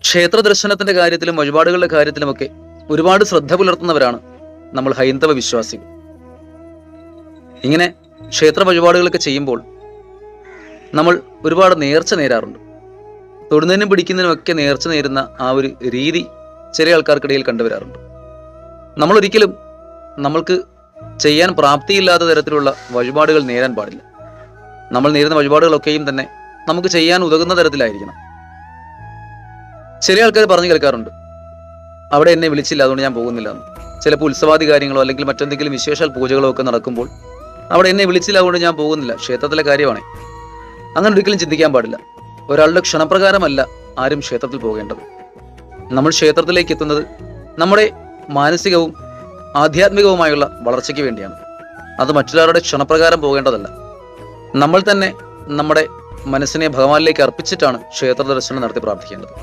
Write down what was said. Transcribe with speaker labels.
Speaker 1: ക്ഷേത്ര ദർശനത്തിന്റെ കാര്യത്തിലും വഴിപാടുകളുടെ കാര്യത്തിലുമൊക്കെ ഒരുപാട് ശ്രദ്ധ പുലർത്തുന്നവരാണ് നമ്മൾ ഹൈന്ദവ വിശ്വാസികൾ. ഇങ്ങനെ ക്ഷേത്ര വഴിപാടുകളൊക്കെ ചെയ്യുമ്പോൾ നമ്മൾ ഒരുപാട് നേർച്ച നേരാറുണ്ട്. തൊടുന്നതിനും പിടിക്കുന്നതിനുമൊക്കെ നേർച്ച നേരുന്ന ആ ഒരു രീതി ചില ആൾക്കാർക്കിടയിൽ കണ്ടുവരാറുണ്ട്. നമ്മൾ ഒരിക്കലും നമ്മൾക്ക് ചെയ്യാൻ പ്രാപ്തിയില്ലാത്ത തരത്തിലുള്ള വഴിപാടുകൾ നേരാൻ പാടില്ല. നമ്മൾ നേരുന്ന വഴിപാടുകളൊക്കെയും തന്നെ നമുക്ക് ചെയ്യാൻ ഉതകുന്ന തരത്തിലായിരിക്കണം. ചില ആൾക്കാർ പറഞ്ഞു കേൾക്കാറുണ്ട്, അവിടെ എന്നെ വിളിച്ചില്ല, അതുകൊണ്ട് ഞാൻ പോകുന്നില്ല എന്ന്. ചിലപ്പോൾ ഉത്സവാദി കാര്യങ്ങളോ അല്ലെങ്കിൽ മറ്റെന്തെങ്കിലും വിശേഷാൽ പൂജകളോ ഒക്കെ നടക്കുമ്പോൾ അവിടെ എന്നെ വിളിച്ചില്ല, അതുകൊണ്ട് ഞാൻ പോകുന്നില്ല, ക്ഷേത്രത്തിലെ കാര്യമാണ്. അങ്ങനെ ഒരിക്കലും ചിന്തിക്കാൻ പാടില്ല. ഒരാളുടെ ക്ഷണപ്രകാരമല്ല ആരും ക്ഷേത്രത്തിൽ പോകേണ്ടത്. നമ്മൾ ക്ഷേത്രത്തിലേക്ക് എത്തുന്നത് നമ്മുടെ മാനസികവും ആധ്യാത്മികവുമായുള്ള വളർച്ചയ്ക്ക് വേണ്ടിയാണ്. അത് മറ്റൊരാളുടെ ക്ഷണപ്രകാരം പോകേണ്ടതല്ല. നമ്മൾ തന്നെ നമ്മുടെ മനസ്സിനെ ഭഗവാനിലേക്ക് അർപ്പിച്ചിട്ടാണ് ക്ഷേത്ര ദർശനം നടത്തി പ്രാർത്ഥിക്കേണ്ടത്.